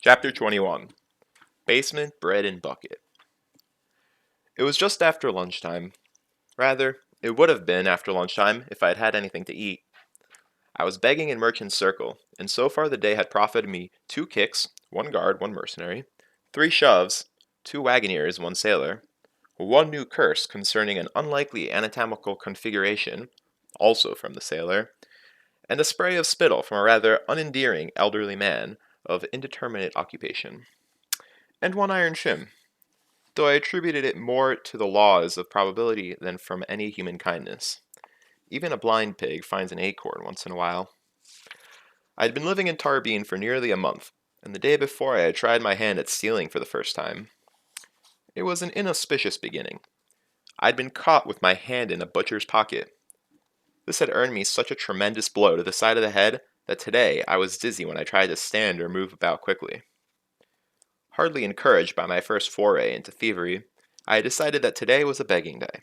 Chapter 21 Basement, Bread, and Bucket. It was just after lunchtime. Rather, it would have been after lunchtime if I had had anything to eat. I was begging in Merchant's Circle, and so far the day had profited me 2 kicks, 1 guard, 1 mercenary, 3 shoves, 2 wagoners, 1 sailor, 1 new curse concerning an unlikely anatomical configuration, also from the sailor, and a spray of spittle from a rather unendearing elderly man of indeterminate occupation, and 1 iron shim, though I attributed it more to the laws of probability than from any human kindness. Even a blind pig finds an acorn once in a while. I had been living in Tarbine for nearly a month, and the day before I had tried my hand at stealing for the first time. It was an inauspicious beginning. I had been caught with my hand in a butcher's pocket. This had earned me such a tremendous blow to the side of the head that today I was dizzy when I tried to stand or move about quickly. Hardly encouraged by my first foray into thievery, I had decided that today was a begging day.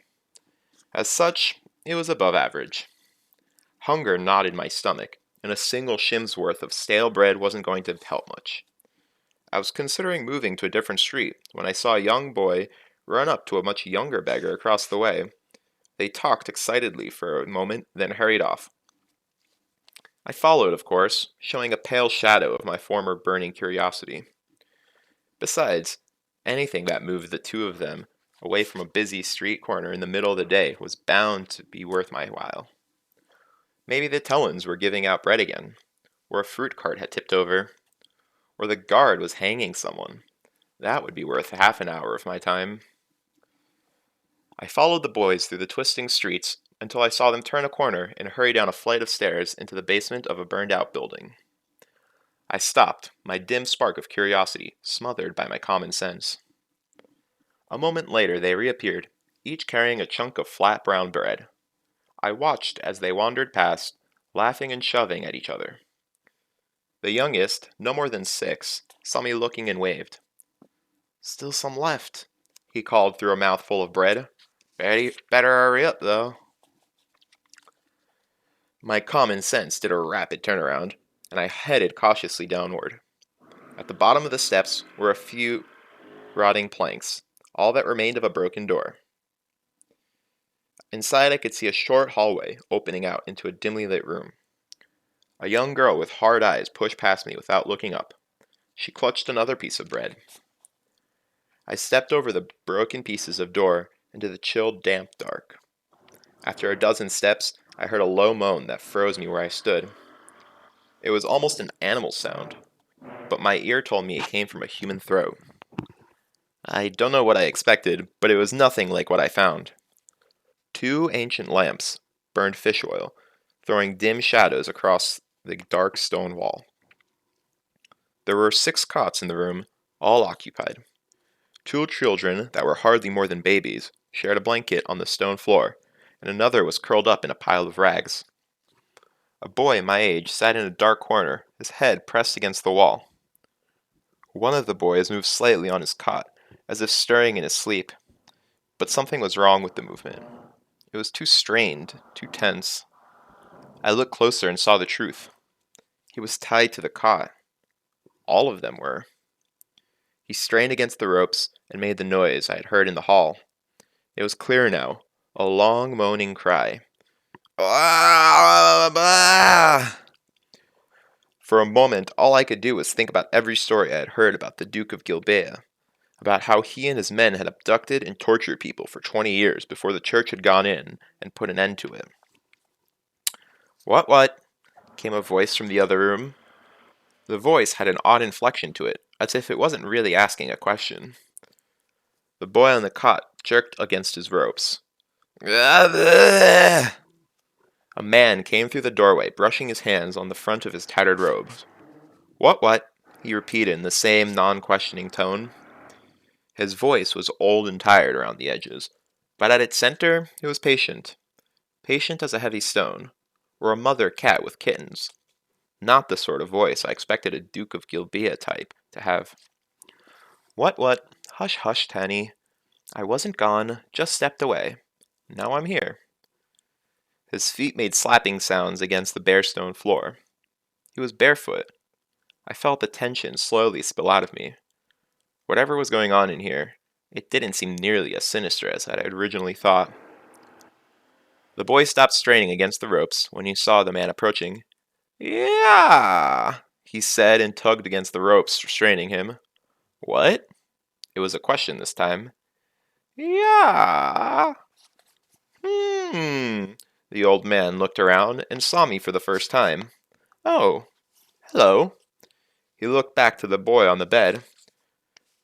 As such, it was above average. Hunger gnawed in my stomach, and a single shim's worth of stale bread wasn't going to help much. I was considering moving to a different street when I saw a young boy run up to a much younger beggar across the way. They talked excitedly for a moment, then hurried off. I followed, of course, showing a pale shadow of my former burning curiosity. Besides, anything that moved the two of them away from a busy street corner in the middle of the day was bound to be worth my while. Maybe the Tellons were giving out bread again, or a fruit cart had tipped over, or the guard was hanging someone. That would be worth half an hour of my time. I followed the boys through the twisting streets until I saw them turn a corner and hurry down a flight of stairs into the basement of a burned-out building. I stopped, my dim spark of curiosity smothered by my common sense. A moment later they reappeared, each carrying a chunk of flat brown bread. I watched as they wandered past, laughing and shoving at each other. The youngest, no more than 6, saw me looking and waved. "Still some left," he called through a mouthful of bread. "Better hurry up, though." My common sense did a rapid turnaround, and I headed cautiously downward. At the bottom of the steps were a few rotting planks, all that remained of a broken door. Inside I could see a short hallway opening out into a dimly lit room. A young girl with hard eyes pushed past me without looking up. She clutched another piece of bread. I stepped over the broken pieces of door into the chill, damp dark. After a dozen steps, I heard a low moan that froze me where I stood. It was almost an animal sound, but my ear told me it came from a human throat. I don't know what I expected, but it was nothing like what I found. 2 ancient lamps burned fish oil, throwing dim shadows across the dark stone wall. There were 6 cots in the room, all occupied. 2 children that were hardly more than babies shared a blanket on the stone floor, and another was curled up in a pile of rags. A boy my age sat in a dark corner, his head pressed against the wall. One of the boys moved slightly on his cot, as if stirring in his sleep, but something was wrong with the movement. It was too strained, too tense. I looked closer and saw the truth. He was tied to the cot. All of them were. He strained against the ropes and made the noise I had heard in the hall. It was clear now, a long moaning cry. For a moment, all I could do was think about every story I had heard about the Duke of Gilbea, about how he and his men had abducted and tortured people for 20 years before the church had gone in and put an end to it. What? Came a voice from the other room. The voice had an odd inflection to it, as if it wasn't really asking a question. The boy on the cot jerked against his ropes. A man came through the doorway, brushing his hands on the front of his tattered robes. What? He repeated in the same non-questioning tone. His voice was old and tired around the edges, but at its center, it was patient. Patient as a heavy stone, or a mother cat with kittens. Not the sort of voice I expected a Duke of Gilbea type to have. What? Hush, Tanny. I wasn't gone, just stepped away. Now I'm here. His feet made slapping sounds against the bare stone floor. He was barefoot. I felt the tension slowly spill out of me. Whatever was going on in here, it didn't seem nearly as sinister as I had originally thought. The boy stopped straining against the ropes when he saw the man approaching. Yeah, he said and tugged against the ropes, restraining him. What? It was a question this time. Yeah. The old man looked around and saw me for the first time. Oh, hello. He looked back to the boy on the bed.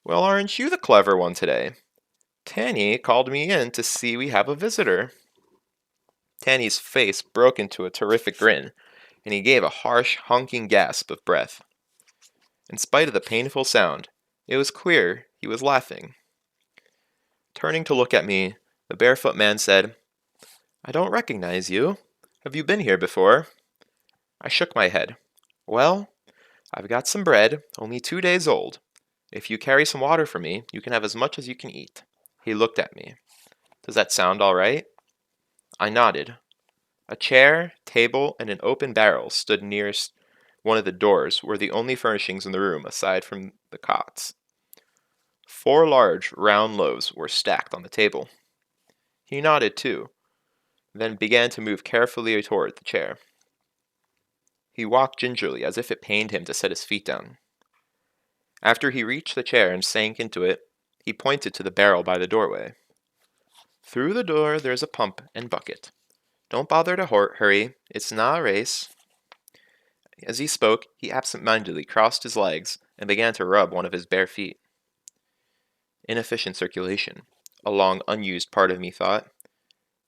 Well, aren't you the clever one today? Tanny called me in to see we have a visitor. Tanny's face broke into a terrific grin, and he gave a harsh, honking gasp of breath. In spite of the painful sound, it was clear he was laughing. Turning to look at me, the barefoot man said, I don't recognize you. Have you been here before? I shook my head. Well, I've got some bread, only 2 days old. If you carry some water for me, you can have as much as you can eat. He looked at me. Does that sound all right? I nodded. A chair, table, and an open barrel stood nearest one of the doors were the only furnishings in the room aside from the cots. 4 large, round loaves were stacked on the table. He nodded too, then began to move carefully toward the chair. He walked gingerly, as if it pained him to set his feet down. After he reached the chair and sank into it, he pointed to the barrel by the doorway. Through the door there's a pump and bucket. Don't bother to hurry, it's not a race. As he spoke, he absent-mindedly crossed his legs and began to rub one of his bare feet. Inefficient circulation, a long unused part of me thought.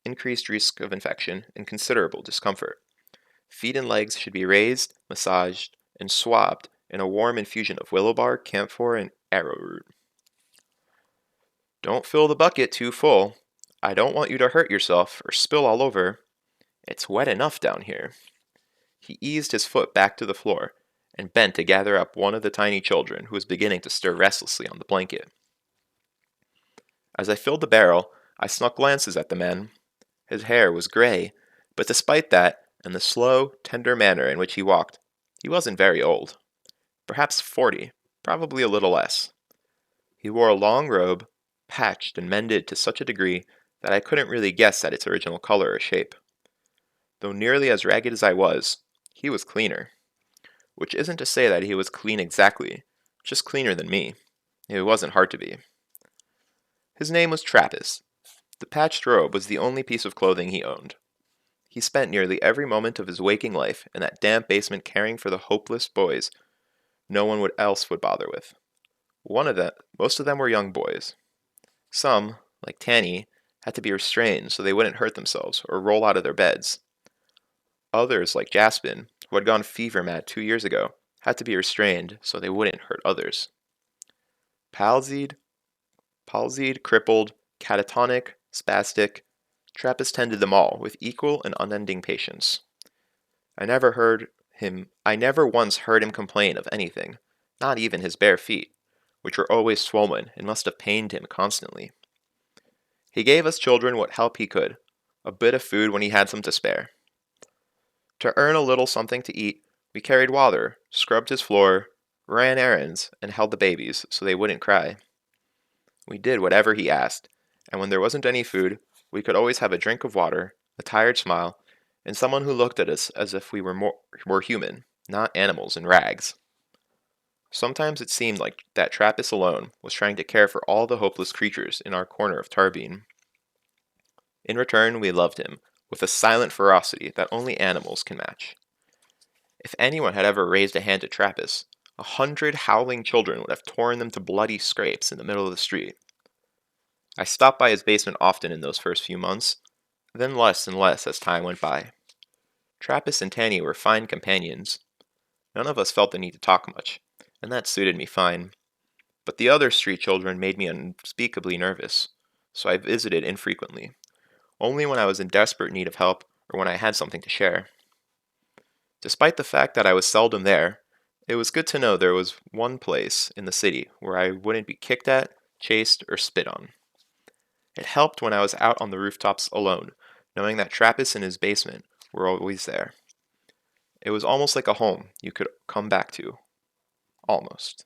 Increased risk of infection and considerable discomfort. Feet and legs should be raised, massaged, and swabbed in a warm infusion of willow bark, camphor, and arrowroot. Don't fill the bucket too full. I don't want you to hurt yourself or spill all over. It's wet enough down here. He eased his foot back to the floor and bent to gather up one of the tiny children who was beginning to stir restlessly on the blanket. As I filled the barrel, I snuck glances at the man. His hair was gray, but despite that, and the slow, tender manner in which he walked, he wasn't very old. Perhaps 40, probably a little less. He wore a long robe, patched and mended to such a degree that I couldn't really guess at its original color or shape. Though nearly as ragged as I was, he was cleaner. Which isn't to say that he was clean exactly, just cleaner than me. It wasn't hard to be. His name was Trappist. The patched robe was the only piece of clothing he owned. He spent nearly every moment of his waking life in that damp basement caring for the hopeless boys no one else would bother with. Most of them were young boys. Some, like Tanny, had to be restrained so they wouldn't hurt themselves or roll out of their beds. Others, like Jaspin, who had gone fever mad 2 years ago, had to be restrained so they wouldn't hurt others. Palsied, crippled, catatonic, spastic, Trappist tended them all with equal and unending patience. I never once heard him complain of anything, not even his bare feet, which were always swollen and must have pained him constantly. He gave us children what help he could, a bit of food when he had some to spare. To earn a little something to eat, we carried water, scrubbed his floor, ran errands, and held the babies so they wouldn't cry. We did whatever he asked, and when there wasn't any food, we could always have a drink of water, a tired smile, and someone who looked at us as if we were human, not animals in rags. Sometimes it seemed like that Trappist alone was trying to care for all the hopeless creatures in our corner of Tarbean. In return, we loved him, with a silent ferocity that only animals can match. If anyone had ever raised a hand to Trappist, 100 howling children would have torn them to bloody scrapes in the middle of the street. I stopped by his basement often in those first few months, then less and less as time went by. Trappist and Tanny were fine companions. None of us felt the need to talk much, and that suited me fine. But the other street children made me unspeakably nervous, so I visited infrequently, only when I was in desperate need of help or when I had something to share. Despite the fact that I was seldom there, it was good to know there was one place in the city where I wouldn't be kicked at, chased, or spit on. It helped when I was out on the rooftops alone, knowing that Trappist and his basement were always there. It was almost like a home you could come back to. Almost.